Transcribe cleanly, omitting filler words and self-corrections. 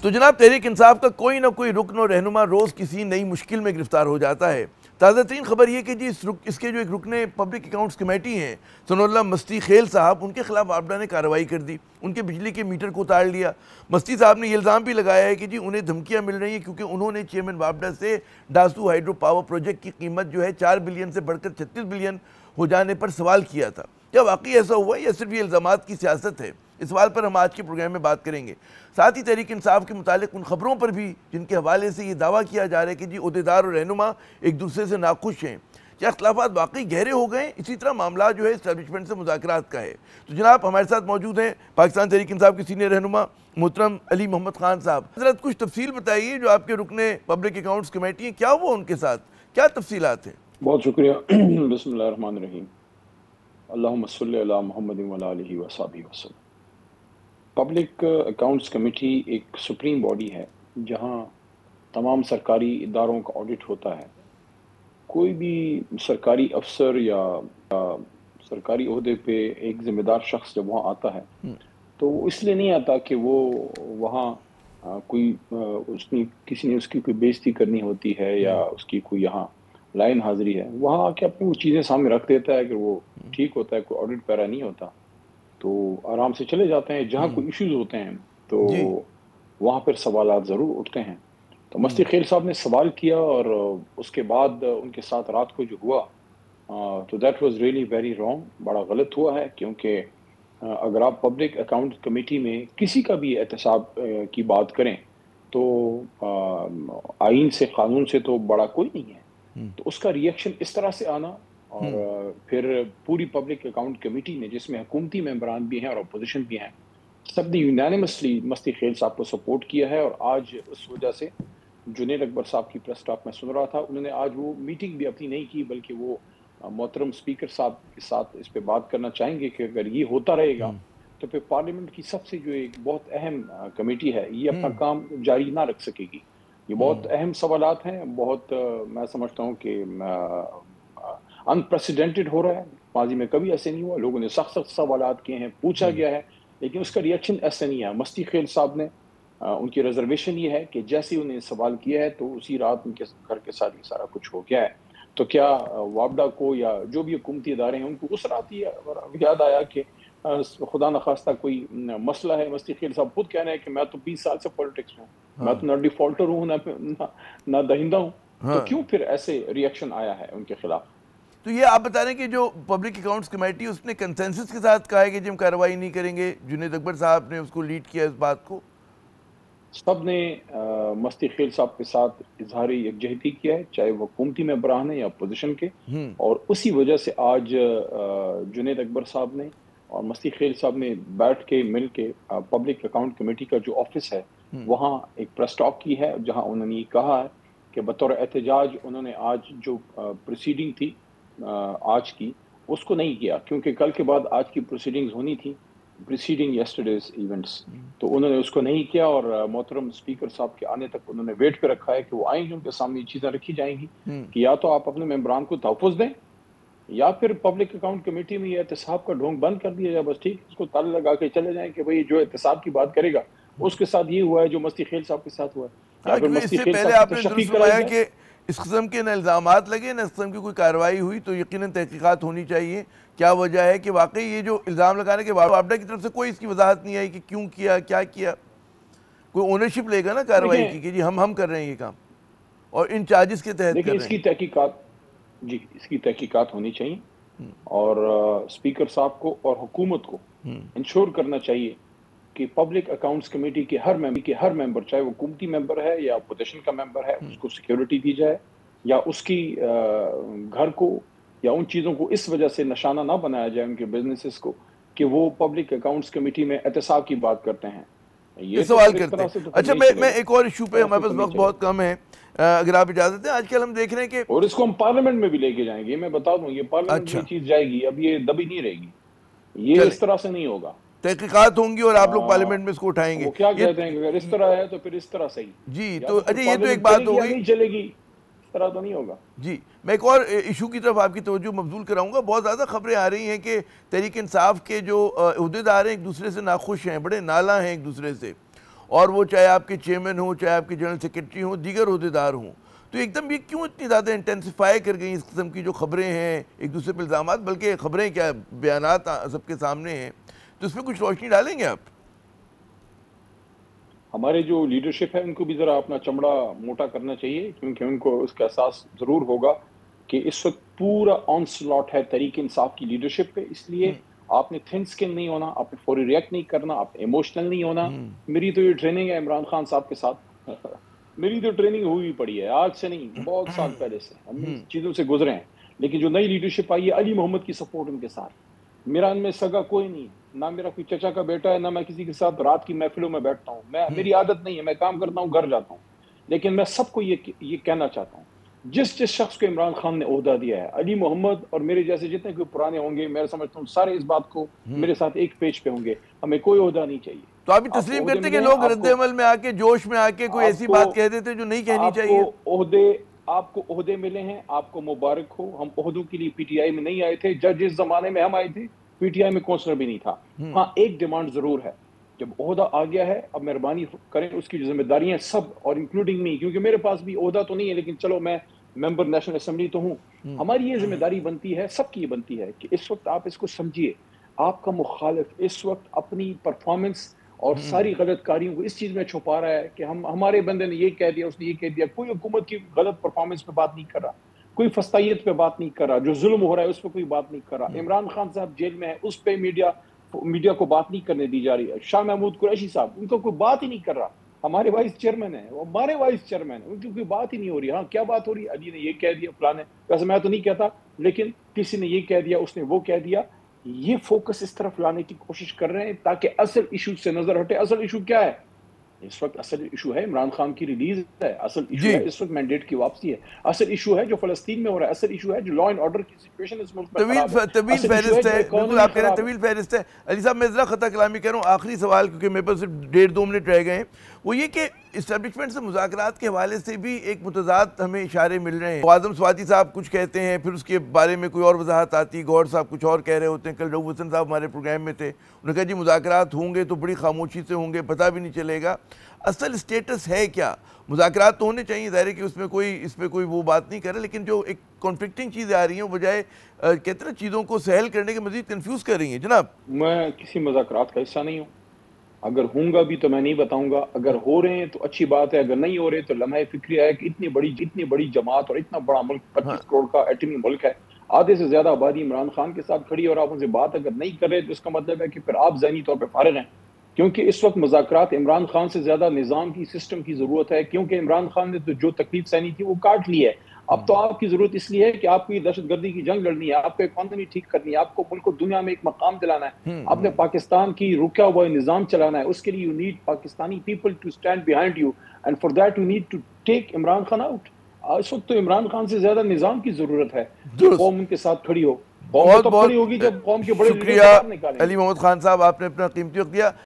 تو جناب تحریک انصاف کا کوئی نہ کوئی رکن و رہنما روز کسی نئی مشکل میں گرفتار ہو جاتا ہے۔ تازہ ترین خبر یہ کہ جی اس کے جو ایک رکن پبلک اکاؤنٹس کمیٹی ہیں ثناء اللہ مستی خیل صاحب، ان کے خلاف وابڈا نے کارروائی کر دی، ان کے بجلی کے میٹر کو اتار لیا۔ مستی صاحب نے یہ الزام بھی لگایا ہے کہ جی انہیں دھمکیاں مل رہی ہیں کیونکہ انہوں نے چیئرمین وابڈا سے ڈاسو ہائیڈرو پاور پروجیکٹ کی قیمت جو ہے 4 بلین سے بڑھ کر 36 بلین ہو جانے پر سوال کیا تھا۔ کیا واقعی ایسا ہوا ہے یا صرف یہ الزامات کی سیاست ہے؟ اس سوال پر ہم آج کے پروگرام میں بات کریں گے۔ ساتھ ہی تحریک انصاف کے متعلق ان خبروں پر بھی جن کے حوالے سے یہ دعویٰ کیا جا رہا ہے کہ جی عہدیدار اور رہنما ایک دوسرے سے ناخوش ہیں، کیا اختلافات واقعی گہرے ہو گئے ہیں؟ اسی طرح معاملہ جو ہے اسٹیبلشمنٹ سے مذاکرات کا ہے۔ تو جناب ہمارے ساتھ موجود ہیں پاکستان تحریک انصاف کے سینئر رہنما محترم علی محمد خان صاحب۔ حضرت کچھ تفصیل بتائیے، جو آپ کے رکن پبلک اکاؤنٹس کمیٹی ہیں کیا ہوا ان کے ساتھ، کیا تفصیلات ہیں؟ بہت شکریہ۔ بسم اللہ الرحمن الرحیم، اللہم صلی علی محمد وعلی آلہ وصحبہ وسلم۔ پبلک اکاؤنٹس کمیٹی ایک سپریم باڈی ہے جہاں تمام سرکاری اداروں کا آڈٹ ہوتا ہے۔ کوئی بھی سرکاری افسر یا سرکاری عہدے پہ ایک ذمہ دار شخص جب وہاں آتا ہے تو وہ اس لیے نہیں آتا کہ وہ وہاں کوئی کسی نے اس کی کوئی بےعزتی کرنی ہوتی ہے یا اس کی کوئی یہاں لائن حاضری ہے، وہاں آ کے اپنی وہ چیزیں سامنے رکھ دیتا ہے کہ وہ ٹھیک ہوتا ہے، کوئی آڈٹ پیرا نہیں ہوتا، تو آرام سے چلے جاتے ہیں۔ جہاں کوئی ایشوز ہوتے ہیں تو وہاں پر سوالات ضرور اٹھتے ہیں۔ تو مستی خیل صاحب نے سوال کیا اور اس کے بعد ان کے ساتھ رات کو جو ہوا تو that was really very wrong, بڑا غلط ہوا ہے، کیونکہ اگر آپ پبلک اکاؤنٹ کمیٹی میں کسی کا بھی احتساب کی بات کریں تو آئین سے قانون سے تو بڑا کوئی نہیں ہے، تو اس کا ریئیکشن اس طرح سے آنا اور پھر پوری پبلک اکاؤنٹ کمیٹی نے جس میں حکومتی ممبران بھی ہیں اور اپوزیشن بھی ہیں، سب نے یونینیمسلی مستی خیل صاحب کو سپورٹ کیا ہے۔ اور آج اس وجہ سے جنید اکبر صاحب کی پریس ٹاک میں سن رہا تھا، انہوں نے آج وہ میٹنگ بھی اپنی نہیں کی بلکہ وہ محترم اسپیکر صاحب کے ساتھ اس پہ بات کرنا چاہیں گے کہ اگر یہ ہوتا رہے گا تو پھر پارلیمنٹ کی سب سے جو ایک بہت اہم کمیٹی ہے یہ اپنا کام جاری نہ رکھ سکے گی۔ یہ بہت اہم سوالات ہیں، بہت میں سمجھتا ہوں کہ انپریسیڈنٹڈ ہو رہا ہے، ماضی میں کبھی ایسے نہیں ہوا، لوگوں نے سخت سوالات کیے ہیں، پوچھا گیا ہے، لیکن اس کا ریئیکشن ایسا نہیں ہے۔ مستی خیل صاحب نے ان کی ریزرویشن یہ ہے کہ جیسے انہیں سوال کیا ہے تو اسی رات ان کے گھر کے ساتھ یہ سارا کچھ ہو گیا ہے۔ تو کیا وابڈا کو یا جو بھی حکومتی ادارے ہیں ان کو اس رات یہ یاد آیا کہ خدا نخواستہ کوئی مسئلہ ہے؟ مستی خیل صاحب خود کہہ رہے ہیں کہ میں تو 20 سال سے پولیٹکس میں ہوں، میں تو نہ ڈیفالٹر ہوں نہ دہندہ ہوں، تو کیوں پھر ایسے ریئیکشن آیا ہے ان کے خلاف؟ تو یہ آپ بتا رہے ہیں کہ جو پبلک اکاؤنٹس کمیٹی اس نے کنسنسس کے ساتھ کہا ہے کہ جی ہم کارروائی نہیں کریں گے، جنید اکبر صاحب نے اس کو لیڈ کیا اس بات کو؟ سب نے مستی خیل صاحب کے ساتھ اظہار یکجہتی کیا ہے، چاہے وہ حکومتی ممبران ہیں یا اپوزیشن کے، اور اسی وجہ سے آج جنید اکبر صاحب نے اور مستی خیل صاحب نے بیٹھ کے مل کے پبلک اکاؤنٹ کمیٹی کا جو آفس ہے وہاں ایک پریس ٹاک کی ہے، جہاں انہوں نے یہ کہا ہے کہ بطور احتجاج انہوں نے آج جو پروسیڈنگ تھی آج کی اس کو نہیں کیا، کیونکہ کل کے بعد آج کی پروسیڈنگز ہونی تھی، پریسیڈنگ یسٹرڈیز ایونٹس، تو انہوں نے اس کو نہیں کیا، اور محترم اسپیکر صاحب کے آنے تک انہوں نے ویٹ پہ رکھا ہے کہ وہ آئیں گے، ان کے سامنے یہ چیزیں رکھی جائیں گی کہ یا تو آپ اپنے ممبران کو تحفظ دیں یا پھر پبلک اکاؤنٹ کمیٹی میں یہ احتساب کا ڈھونگ بند کر دیا جائے، بس ٹھیک اس کو تالے لگا کے چلے جائیں کہ بھئی جو احتساب کی بات کرے گا اس کے ساتھ یہ ہوا ہے جو مستی خیل صاحب کے ساتھ ہوا ہے، یا پھر مستی خیل پہلے صاحب آپ کی نے تشفی درست کرائی فرمایا جائے۔ کہ اس قسم کے نہ الزامات لگے نہ اس قسم کی کوئی کارروائی ہوئی، تو یقیناً تحقیقات ہونی چاہیے۔ کیا وجہ ہے کہ واقعی یہ جو الزام لگانے کے وابڈا کی طرف سے کوئی اس کی وضاحت نہیں آئی کہ کیوں کیا، کیا کیا؟ کوئی اونرشپ لے گا نا کارروائی کی کہ جی ہم کر رہے ہیں یہ کام اور ان چارجز کے تحت دیکھیں کر اس رہے کی ہیں۔ تحقیقات، جی اس کی تحقیقات ہونی چاہیے، اور اسپیکر صاحب کو اور حکومت کو انشور کرنا چاہیے کہ پبلک اکاؤنٹس کمیٹی کے ہر ممبر چاہے وہ حکومتی ممبر ہے یا اپوزیشن کا ممبر ہے اس کو سیکیورٹی دی جائے، یا اس کی گھر کو یا ان چیزوں کو اس وجہ سے نشانہ نہ بنایا جائے ان کے بزنسز کو کہ وہ پبلک اکاؤنٹس کمیٹی میں احتساب کی بات کرتے ہیں۔ یہ سوال کرتے ہیں۔ اچھا میں ایک اور ایشو پہ، ہمارے پاس وقت بہت کم ہے، اگر آپ اجازت ہیں، آج کل ہم دیکھ رہے ہیں کہ اور اس کو ہم پارلیمنٹ میں بھی لے کے جائیں گے، میں بتا دوں یہ پارلیمنٹ میں یہ چیز جائے گی، اب یہ دبی نہیں رہے گی، یہ اس طرح سے نہیں ہوگا، تحقیقات ہوں گی اور آپ لوگ پارلیمنٹ میں اس کو اٹھائیں گے۔ وہ کیا کہتے ہیں کہ اگر اس طرح ہے تو پھر اس طرح صحیح، جی یا تو تو پھر اچھا یہ تو ایک پارلیمنٹ بات چلے ہو گی یا گئی، نہیں چلے گی، اس طرح تو نہیں ہوگا۔ جی میں ایک اور ایشو کی طرف آپ کی توجہ مبذول کراؤں گا۔ بہت زیادہ خبریں آ رہی ہیں کہ تحریک انصاف کے جو عہدیدار ہیں ایک دوسرے سے ناخوش ہیں، بڑے نالاں ہیں ایک دوسرے سے، اور وہ چاہے آپ کے چیئرمین ہوں، چاہے آپ کے جنرل سیکرٹری ہوں، دیگر عہدیدار ہوں، تو ایک دم یہ کیوں اتنی زیادہ انٹینسیفائی کر گئیں اس قسم کی جو خبریں ہیں ایک دوسرے پہ الزامات، بلکہ خبریں کیا بیانات سب کے سامنے ہیں، تو اس پہ کچھ روشنی ڈالیں گے آپ؟ ہمارے جو لیڈرشپ ہے ان کو بھی ذرا اپنا چمڑا موٹا کرنا چاہیے، کیونکہ ان کو اس کا احساس ضرور ہوگا کہ اس وقت پورا آن سلاٹ ہے تحریک انصاف کی لیڈرشپ پہ، اس لیے آپ نے تھن سکن نہیں ہونا، آپ نے فوری ریئیکٹ نہیں کرنا، آپ نے ایموشنل نہیں ہونا۔ میری تو یہ ٹریننگ ہے عمران خان صاحب کے ساتھ، میری تو ٹریننگ ہوئی پڑی ہے، آج سے نہیں، بہت سال پہلے سے ہم ان چیزوں سے گزرے ہیں۔ لیکن جو نئی لیڈرشپ آئی ہے، علی محمد کی سپورٹ ان کے ساتھ، میرا ان میں سگا کوئی نہیں، نہ میرا کوئی چچا کا بیٹا ہے، نہ میں کسی کے ساتھ رات کی محفلوں میں بیٹھتا ہوں، میری عادت نہیں ہے، میں کام کرتا ہوں، گھر جاتا ہوں، لیکن میں سب کو یہ کہنا چاہتا ہوں، جس شخص کو عمران خان نے عہدہ دیا ہے، علی محمد اور میرے جیسے جتنے کوئی پرانے ہوں گے، میں سمجھتا ہوں سارے اس بات کو میرے ساتھ ایک پیج پہ ہوں گے، ہمیں کوئی عہدہ نہیں چاہیے۔ تو آپ بھی تسلیم کرتے کہ لوگ رد عمل میں آ کے جوش میں آ کے کوئی ایسی بات کہہ دیتے جو نہیں کہنی چاہیے؟ آپ کو عہدے ملے ہیں، آپ کو مبارک ہو، ہم عہدوں کے لیے پی ٹی آئی میں نہیں آئے تھے، جس زمانے میں ہم آئے تھے پی ٹی آئی میں کونسلر بھی نہیں تھا۔ ہاں ایک ڈیمانڈ ضرور ہے، جب عہدہ آ گیا ہے اب مہربانی کریں اس کی ذمہ داریاں سب، اور انکلوڈنگ می، کیونکہ میرے پاس بھی عہدہ تو نہیں ہے لیکن چلو میں ممبر نیشنل اسمبلی تو ہوں، ہماری یہ ذمہ داری بنتی ہے، سب کی یہ بنتی ہے کہ اس وقت آپ اس کو سمجھیے، آپ کا مخالف اس وقت اپنی پرفارمنس اور ساری غلط کاریوں کو اس چیز میں چھپا رہا ہے کہ ہمارے بندے نے یہ کہہ دیا، اس نے یہ کہہ دیا، کوئی حکومت کی غلط پرفارمنس پہ بات نہیں کر رہا، کوئی فسطائیت پہ بات نہیں کر رہا، جو ظلم ہو رہا ہے اس پہ کوئی بات نہیں کر رہا، عمران خان صاحب جیل میں ہے اس پہ میڈیا کو بات نہیں کرنے دی جا رہی ہے، شاہ محمود قریشی صاحب ان کو کوئی بات ہی نہیں کر رہا، ہمارے وائس چیئرمین ہیں، وہ ہمارے وائس چیئرمین ہیں، ان کی کوئی بات ہی نہیں ہو رہی۔ ہاں کیا بات ہو رہی ہے؟ علی نے یہ کہہ دیا، فلاں نے، ویسے میں تو نہیں کہتا، لیکن کسی نے یہ کہہ دیا، اس نے وہ کہہ دیا، یہ فوکس اس طرف لانے کی کوشش کر رہے ہیں تاکہ اصل ایشو سے نظر ہٹے۔ اصل ایشو کیا ہے اس وقت؟ اصل ایشو ہے عمران خان کی ریلیز ہے، اصل ایشو ہے اس وقت مینڈیٹ کی واپسی ہے، اصل ایشو ہے جو فلسطین میں ہو رہا ہے، اصل ایشو ہے جو لا اینڈ آرڈر کی سچویشن اس ملک میں خراب ہے، طویل فہرست ہے، بالکل آپ کہہ رہے ہیں طویل فہرست ہے۔ علی صاحب میں ذرا خطا کلامی کہہ رہا ہوں، آخری سوال کیونکہ میرے پاس صرف 1.5-2 منٹ رہ گئے ہیں، وہ یہ کہ اسٹیبلشمنٹ سے مذاکرات کے حوالے سے بھی ایک متضاد ہمیں اشارے مل رہے ہیں۔ اعظم سواتی صاحب کچھ کہتے ہیں، پھر اس کے بارے میں کوئی اور وضاحت آتی، گور صاحب کچھ اور کہہ رہے ہوتے ہیں، کل رؤوف حسن صاحب ہمارے پروگرام میں تھے، انہوں نے کہا جی مذاکرات ہوں گے تو بڑی خاموشی سے ہوں گے، پتہ بھی نہیں چلے گا۔ اصل اسٹیٹس ہے کیا؟ مذاکرات تو ہونے چاہیے، ظاہر ہے کہ اس پہ کوئی وہ بات نہیں کر رہا، لیکن جو ایک کنفلکٹنگ چیزیں آ رہی ہیں بجائے کہتے ہیں چیزوں کو سہل کرنے کے مزید کنفیوز کر رہی ہیں۔ جناب میں کسی مذاکرات کا حصہ نہیں ہوں، اگر ہوں گا بھی تو میں نہیں بتاؤں گا، اگر ہو رہے ہیں تو اچھی بات ہے، اگر نہیں ہو رہے تو لمحہ فکری ہے کہ اتنی بڑی جماعت اور اتنا بڑا ملک، 25 کروڑ کا ایٹمی ملک ہے، آدھے سے زیادہ آبادی عمران خان کے ساتھ کھڑی، اور آپ ان سے بات اگر نہیں کر رہے تو اس کا مطلب ہے کہ پھر آپ ذہنی طور پہ فارغ ہیں، کیونکہ اس وقت مذاکرات عمران خان سے زیادہ نظام کی، سسٹم کی ضرورت ہے، کیونکہ عمران خان نے تو جو تکلیف سہنی تھی وہ کاٹ لی ہے۔ اب تو آپ کی ضرورت اس لیے ہے کہ آپ کو یہ دہشت گردی کی جنگ لڑنی ہے، آپ کو اکانومی ٹھیک کرنی ہے، آپ کو ملک کو دنیا میں ایک مقام دلانا ہے، آپ نے پاکستان کی رکا ہوا نظام چلانا ہے، اس کے لیے you need Pakistani people to stand behind you, and for that you need to take Imran Khan out. اس وقت تو عمران خان سے زیادہ نظام کی ضرورت ہے کہ قوم ان کے ساتھ کھڑی ہو، قوم تو تب کھڑی ہوگی جب قوم کے بڑے لیڈر باہر نکالیں گے۔ علی محمد خان صاحب آپ نے اپنا قیمتی وقت دیا۔